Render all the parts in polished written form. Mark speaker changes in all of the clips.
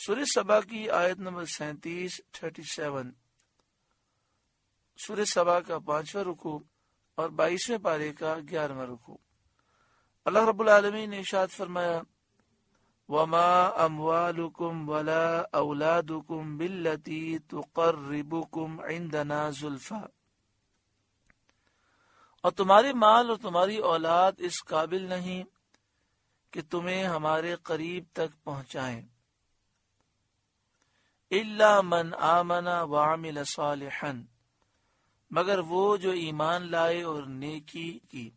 Speaker 1: سورہ سبا کی آیت نمبر 37 سورہ سبا کا 5واں رکوع اور 22ویں پارے کا 11واں رکوع۔ اللہ رب العالمین نے ارشاد فرمایا وَمَا أَمْوَالُكُمْ وَلَا أَوْلَادُكُمْ بِالَّتِي تُقَرِّبُكُمْ عِنْدَنَا زُلْفَىٰ، اور تمہارے مال اور تمہاری اولاد اس قابل نہیں کہ تمہیں ہمارے قریب تک پہنچائیں، إِلَّا مَنْ آمَنَ وَعَمِلَ صَالِحًا، مگر وہ جو ایمان لائے اور نیکی کی۔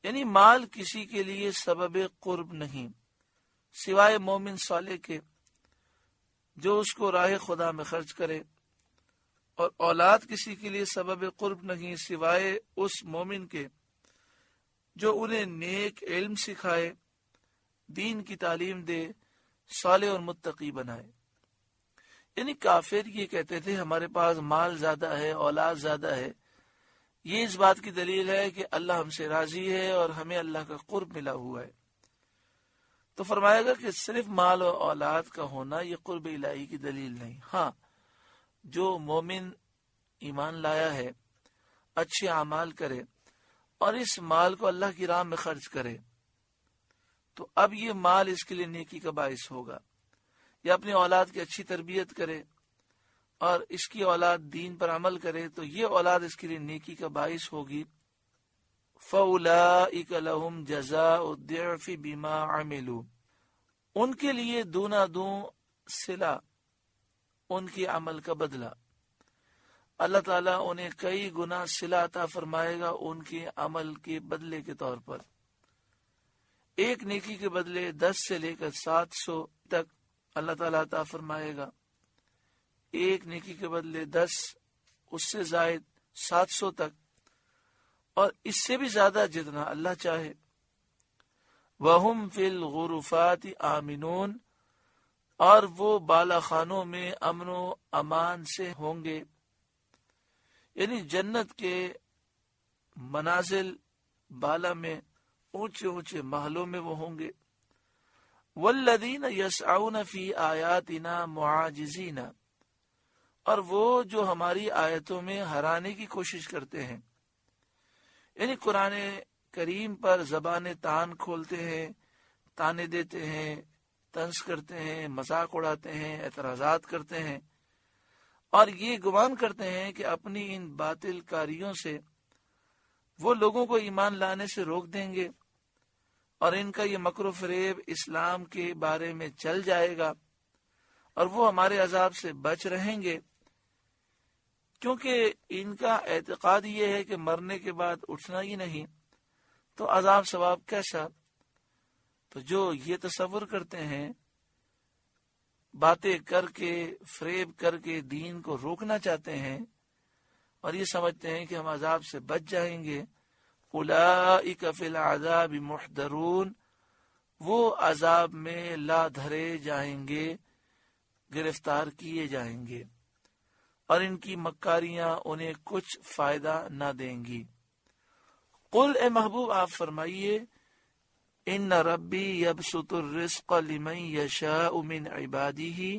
Speaker 1: یعنی مال کسی کے لیے سبب قرب نہیں سوائے مومن صالح کے، جو اس کو راہ خدا میں خرچ کرے، اور اولاد کسی کے لیے سبب قرب نہیں سوائے اس مومن کے جو انہیں نیک علم سکھائے، دین کی تعلیم دے، صالح اور متقی بنائے۔ یعنی کافر یہ کہتے تھے ہمارے پاس مال زیادہ ہے، اولاد زیادہ ہے، یہ اس بات کی دلیل ہے کہ اللہ ہم سے راضی ہے اور ہمیں اللہ کا قرب ملا ہوا ہے۔ تو فرمایا گا کہ صرف مال اور اولاد کا ہونا یہ قرب الہی کی دلیل نہیں، ہاں جو مومن ایمان لایا ہے، اچھے اعمال کرے اور اس مال کو اللہ کی راہ میں خرچ کرے، تو اب یہ مال اس کے لیے نیکی کا باعث ہوگا، یا اپنی اولاد کی اچھی تربیت کرے اور اس کی اولاد دین پر عمل کرے تو یہ اولاد اس کے لیے نیکی کا باعث ہوگی۔ فَأُولَئِكَ لَهُمْ جَزَاءُ الضِّعْفِ بِمَا عَمِلُوا، ان کے لیے دونا دوں صلہ ان کے عمل کا بدلہ، اللہ تعالیٰ انہیں کئی گنا صلہ عطا فرمائے گا ان کے عمل کے بدلے کے طور پر۔ ایک نیکی کے بدلے 10 سے لے کر 700 تک اللہ تعالیٰ عطا فرمائے گا، ایک نیکی کے بدلے 10، اس سے زائد 700 تک، اور اس سے بھی زیادہ جتنا اللہ چاہے۔ وَهُمْ فِي الْغُرُفَاتِ آمِنُونَ، اور وہ بالا خانوں میں امن و امان سے ہوں گے، یعنی جنت کے منازل بالا میں اونچے اونچے محلوں میں وہ ہوں گے۔ وَالَّذِينَ يَسْعَوْنَ فِي آيَاتِنَا مُعَاجِزِينَ، اور وہ جو ہماری آیتوں میں ہرانے کی کوشش کرتے ہیں، یعنی قرآن کریم پر زبان تان کھولتے ہیں، تانے دیتے ہیں، طنز کرتے ہیں، مذاق اڑاتے ہیں، اعتراضات کرتے ہیں، اور یہ گمان کرتے ہیں کہ اپنی ان باطل کاریوں سے وہ لوگوں کو ایمان لانے سے روک دیں گے، اور ان کا یہ مکر و فریب اسلام کے بارے میں چل جائے گا اور وہ ہمارے عذاب سے بچ رہیں گے، کیونکہ ان کا اعتقاد یہ ہے کہ مرنے کے بعد اٹھنا ہی نہیں، تو عذاب ثواب کیسا؟ تو جو یہ تصور کرتے ہیں، باتیں کر کے فریب کر کے دین کو روکنا چاہتے ہیں اور یہ سمجھتے ہیں کہ ہم عذاب سے بچ جائیں گے، اولئک فی العذاب محضرون، وہ عذاب میں لا دھرے جائیں گے، گرفتار کیے جائیں گے، اور ان کی مکاریاں انہیں کچھ فائدہ نہ دیں گی۔ قل، اے محبوب آپ فرمائیے، ان ربی یبسط الرزق لمن یشاء من عبادہ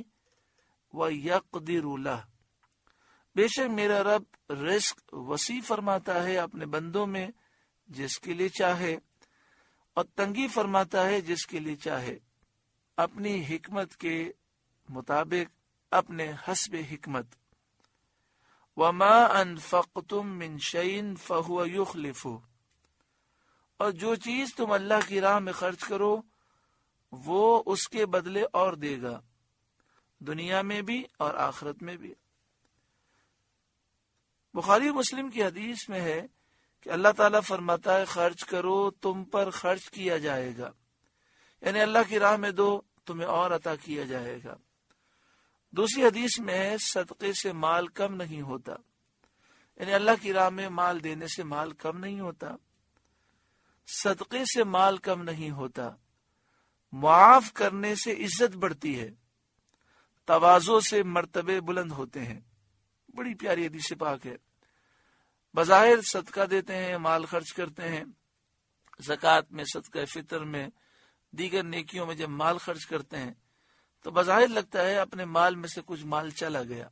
Speaker 1: ویقدر لہ، بے شک میرا رب رزق وسیع فرماتا ہے اپنے بندوں میں جس کے لیے چاہے، اور تنگی فرماتا ہے جس کے لیے چاہے، اپنی حکمت کے مطابق، اپنے حسب حکمت۔ وما انفقتم من شیء فهو یخلفہ، اور جو چیز تم اللہ کی راہ میں خرچ کرو وہ اس کے بدلے اور دے گا، دنیا میں بھی اور آخرت میں بھی۔ بخاری مسلم کی حدیث میں ہے کہ اللہ تعالیٰ فرماتا ہے خرچ کرو تم پر خرچ کیا جائے گا، یعنی اللہ کی راہ میں دو تمہیں اور عطا کیا جائے گا۔ دوسری حدیث میں ہے صدقے سے مال کم نہیں ہوتا، یعنی اللہ کی راہ میں مال دینے سے مال کم نہیں ہوتا، صدقے سے مال کم نہیں ہوتا، معاف کرنے سے عزت بڑھتی ہے، تواضع سے مرتبے بلند ہوتے ہیں۔ بڑی پیاری حدیث پاک ہے۔ بظاہر صدقہ دیتے ہیں، مال خرچ کرتے ہیں، زکوٰۃ میں، صدقہ فطر میں، دیگر نیکیوں میں جب مال خرچ کرتے ہیں تو بظاہر لگتا ہے اپنے مال میں سے کچھ مال چلا گیا،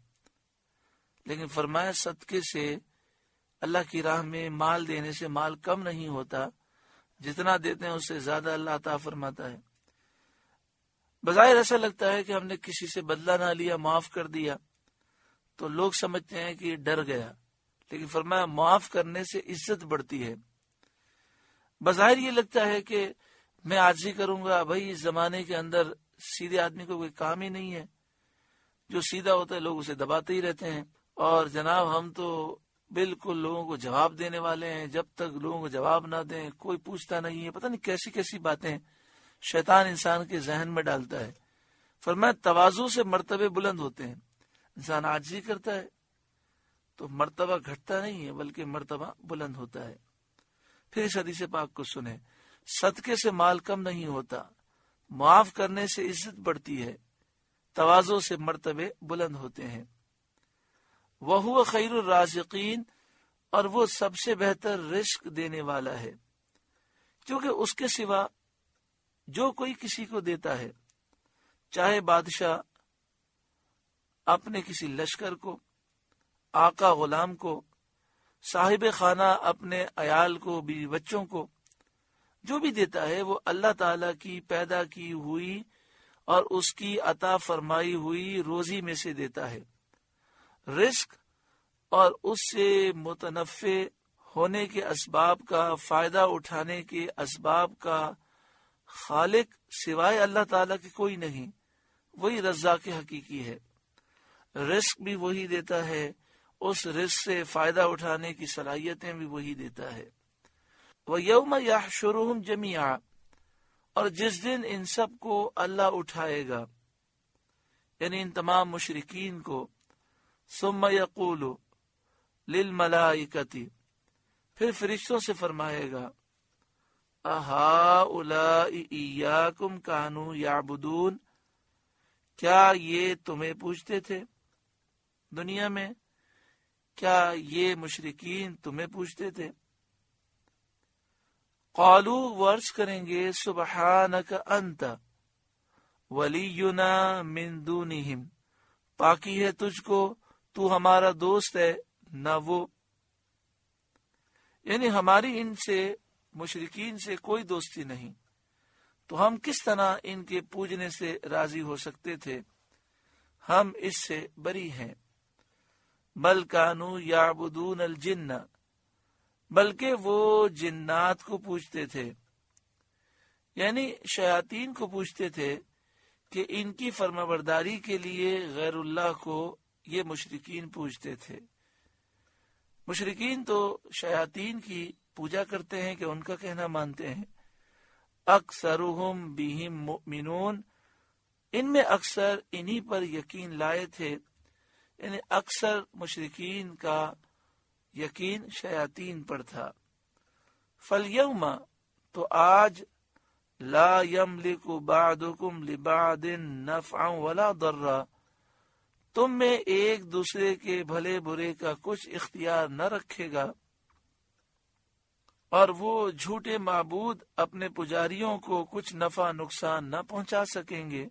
Speaker 1: لیکن فرمایا صدقے سے، اللہ کی راہ میں مال دینے سے مال کم نہیں ہوتا، جتنا دیتے ہیں اس سے زیادہ اللہ عطا فرماتا ہے۔ بظاہر ایسا لگتا ہے کہ ہم نے کسی سے بدلہ نہ لیا، معاف کر دیا، تو لوگ سمجھتے ہیں کہ یہ ڈر گیا، لیکن فرمایا معاف کرنے سے عزت بڑھتی ہے۔ بظاہر یہ لگتا ہے کہ میں عاجزی کروں گا، بھائی اس زمانے کے اندر سیدھے آدمی کو کوئی کام ہی نہیں ہے، جو سیدھا ہوتا ہے لوگ اسے دباتے ہی رہتے ہیں، اور جناب ہم تو بالکل لوگوں کو جواب دینے والے ہیں، جب تک لوگوں کو جواب نہ دیں کوئی پوچھتا نہیں ہے۔ پتہ نہیں کیسی کیسی باتیں شیطان انسان کے ذہن میں ڈالتا ہے۔ فرمایا تواضع سے مرتبے بلند ہوتے ہیں، انسان عاجزی کرتا ہے تو مرتبہ گھٹتا نہیں ہے بلکہ مرتبہ بلند ہوتا ہے۔ پھر اس حدیث پاک کو سنیں، صدقے سے مال کم نہیں ہوتا، معاف کرنے سے عزت بڑھتی ہے، تواضع سے مرتبے بلند ہوتے ہیں۔ وَهُوَ خَيْرُ الرَّازِقِينَ، اور وہ سب سے بہتر رزق دینے والا ہے، کیونکہ اس کے سوا جو کوئی کسی کو دیتا ہے، چاہے بادشاہ اپنے کسی لشکر کو، آقا غلام کو، صاحب خانہ اپنے عیال کو، بیوی بچوں کو، جو بھی دیتا ہے وہ اللہ تعالی کی پیدا کی ہوئی اور اس کی عطا فرمائی ہوئی روزی میں سے دیتا ہے۔ رزق اور اس سے متنفع ہونے کے اسباب کا، فائدہ اٹھانے کے اسباب کا خالق سوائے اللہ تعالیٰ کے کوئی نہیں، وہی رزاق حقیقی ہے۔ رزق بھی وہی دیتا ہے، اس رزق سے فائدہ اٹھانے کی صلاحیتیں بھی وہی دیتا ہے۔ وَيَوْمَ يَحْشُرُهُمْ جَمِيعًا، اور جس دن ان سب کو اللہ اٹھائے گا، یعنی ان تمام مشرکین کو، ثُمَّ يَقُولُ لِلْمَلَائِكَةِ، پھر فرشتوں سے فرمائے گا، أَهَٰؤُلَاءِ إِيَّاكُمْ كَانُوا يَعْبُدُونَ، کیا یہ تمہیں پوچھتے تھے دنیا میں؟ کیا یہ مشرکین تمہیں پوچھتے تھے؟ قالوا، ورز کریں گے، سبحانک انت ولینا من دونہم، پاکی ہے تجھ کو، تو ہمارا دوست ہے نہ وہ، یعنی ہماری ان سے مشرکین سے کوئی دوستی نہیں، تو ہم کس طرح ان کے پوجنے سے راضی ہو سکتے تھے، ہم اس سے بری ہیں۔ بل کانوا یعبدون الجن، بلکہ وہ جنات کو پوجتے تھے، یعنی شیاطین کو پوجتے تھے کہ ان کی فرمانبرداری کے لیے غیر اللہ کو یہ مشرکین پوجتے تھے۔ مشرکین تو شیاطین کی پوجا کرتے ہیں کہ ان کا کہنا مانتے ہیں۔ اکثرہم بہم مؤمنون، ان میں اکثر انہی پر یقین لائے تھے، یعنی اکثر مشرکین کا یقین شیاطین پر تھا۔ فالیوم، تو آج، لا یملک بعضکم لبعض نفعا ولا ضرا، تم میں ایک دوسرے کے بھلے برے کا کچھ اختیار نہ رکھے گا، اور وہ جھوٹے معبود اپنے پجاریوں کو کچھ نفع نقصان نہ پہنچا سکیں گے۔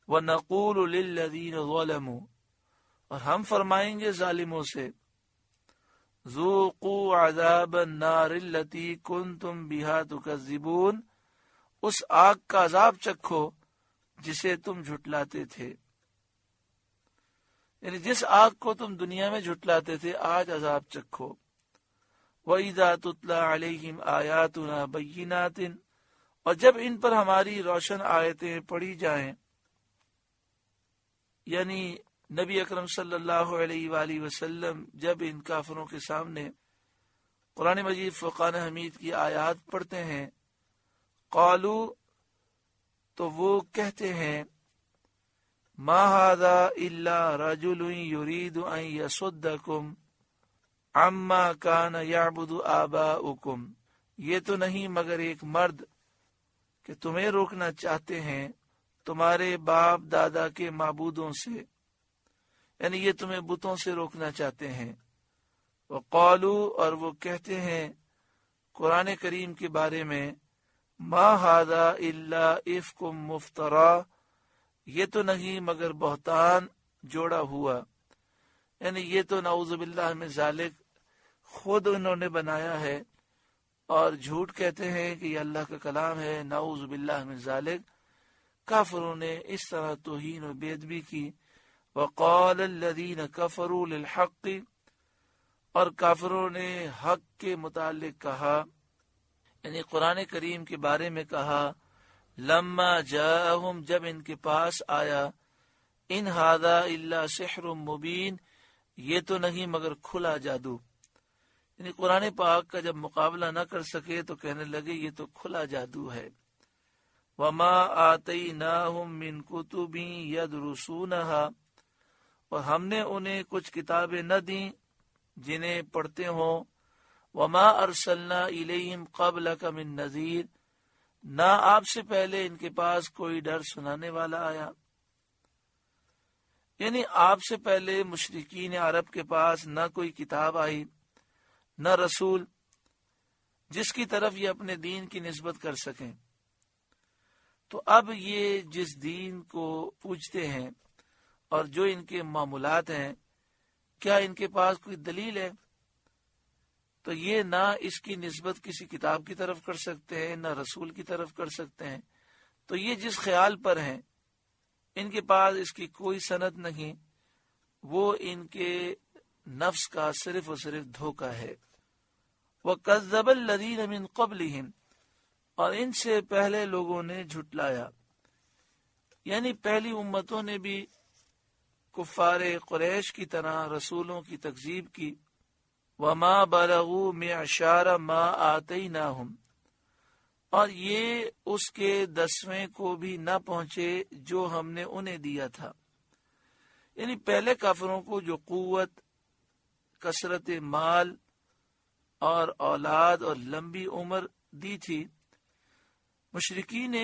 Speaker 1: وَنَقُولُ لِلَّذِينَ ظَلَمُوا، اور ہم فرمائیں گے ظالموں سے، ذوقوا عذاب النار التي كنتم بها تكذبون، اس آگ کا عذاب چکھو جسے تم جھٹلاتے تھے، یعنی جس آگ کو تم دنیا میں جھٹلاتے تھے آج عذاب چکھو۔ وَإِذَا تُتْلَى عَلَيْهِمْ آيَاتُنَا بَيِّنَاتٍ، اور جب ان پر ہماری روشن آیتیں پڑھی جائیں، یعنی نبی اکرم صلی اللہ علیہ وآلہ وسلم جب ان کافروں کے سامنے قرآن مجید فرقان حمید کی آیات پڑھتے ہیں، قالو، تو وہ کہتے ہیں، ما ھذا الا رجل یرید ان یصدکم عما کان یعبد آباؤکم، یہ تو نہیں مگر ایک مرد کہ تمہیں روکنا چاہتے ہیں تمہارے باپ دادا کے معبودوں سے، یعنی یہ تمہیں بتوں سے روکنا چاہتے ہیں۔ وقالو، اور وہ کہتے ہیں قرآن کریم کے بارے میں، ما ھذا الا افک مفترا، یہ تو نہیں مگر بہتان جوڑا ہوا، یعنی یہ تو نعوذ باللہ من ذالک خود انہوں نے بنایا ہے اور جھوٹ کہتے ہیں کہ یہ اللہ کا کلام ہے، نعوذ باللہ من ذالک۔ کافروں نے اس طرح توہین و بے ادبی کی۔ وقال الذین کفروا للحق، اور کافروں نے حق کے متعلق کہا، یعنی قرآن کریم کے بارے میں کہا، لما جاءہم، جب ان کے پاس آیا، ان ھذا الا سحر مبین، یہ تو نہیں مگر کھلا جادو، یعنی قرآن پاک کا جب مقابلہ نہ کر سکے تو کہنے لگے یہ تو کھلا جادو ہے۔ وما آتیناہم من کتب یدرسونہا، اور ہم نے انہیں کچھ کتابیں نہ دیں جنہیں پڑھتے ہوں۔ وما ارسلنا الیہم قبلک من نذیر، نہ آپ سے پہلے ان کے پاس کوئی ڈر سنانے والا آیا، یعنی آپ سے پہلے مشرکین عرب کے پاس نہ کوئی کتاب آئی نہ رسول جس کی طرف یہ اپنے دین کی نسبت کر سکیں۔ تو اب یہ جس دین کو پوجتے ہیں اور جو ان کے معمولات ہیں، کیا ان کے پاس کوئی دلیل ہے؟ تو یہ نہ اس کی نسبت کسی کتاب کی طرف کر سکتے ہیں نہ رسول کی طرف کر سکتے ہیں۔ تو یہ جس خیال پر ہیں ان کے پاس اس کی کوئی سند نہیں، وہ ان کے نفس کا صرف اور صرف دھوکہ ہے۔ وَكَذَّبَ الَّذِينَ مِن قَبْلِهِمْ، اور ان سے پہلے لوگوں نے جھٹلایا، یعنی پہلی امتوں نے بھی کفار قریش کی طرح رسولوں کی تکذیب کی۔ وَمَا بَلَغُوا مِعْشَارَ مَا آتَيْنَاهُمْ، اور یہ اس کے 10ویں کو بھی نہ پہنچے جو ہم نے انہیں دیا تھا، یعنی پہلے کافروں کو جو قوت، کثرت مال اور اولاد اور لمبی عمر دی تھی، مشرکین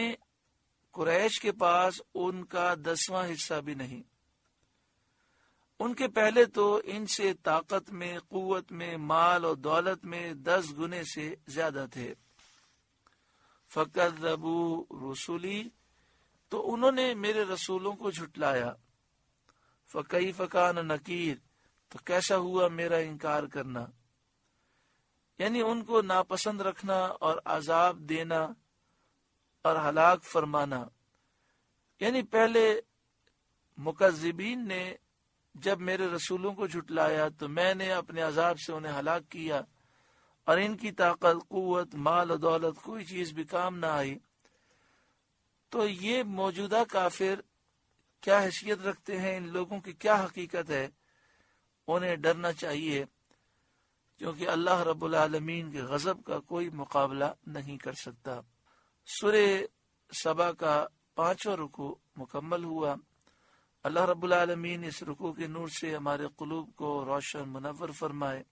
Speaker 1: قریش کے پاس ان کا 10واں حصہ بھی نہیں۔ ان کے پہلے تو ان سے طاقت میں، قوت میں، مال اور دولت میں 10 گنے سے زیادہ تھے۔ فَكَذَّبُوا رُسُلِي، تو انہوں نے میرے رسولوں کو جھٹلایا۔ فَكَيْفَ كَانَ نَكِيرٌ، تو کیسا ہوا میرا انکار کرنا، یعنی ان کو ناپسند رکھنا اور عذاب دینا اور ہلاک فرمانا۔ یعنی پہلے مکذبین نے جب میرے رسولوں کو جھٹلایا تو میں نے اپنے عذاب سے انہیں ہلاک کیا، اور ان کی طاقت، قوت، مال و دولت کوئی چیز بھی کام نہ آئی۔ تو یہ موجودہ کافر کیا حیثیت رکھتے ہیں، ان لوگوں کی کیا حقیقت ہے، انہیں ڈرنا چاہیے، کیونکہ اللہ رب العالمین کے غضب کا کوئی مقابلہ نہیں کر سکتا۔ سورہ سبا کا 5واں رکوع مکمل ہوا۔ اللہ رب العالمین اس رکوع کے نور سے ہمارے قلوب کو روشن منور فرمائے۔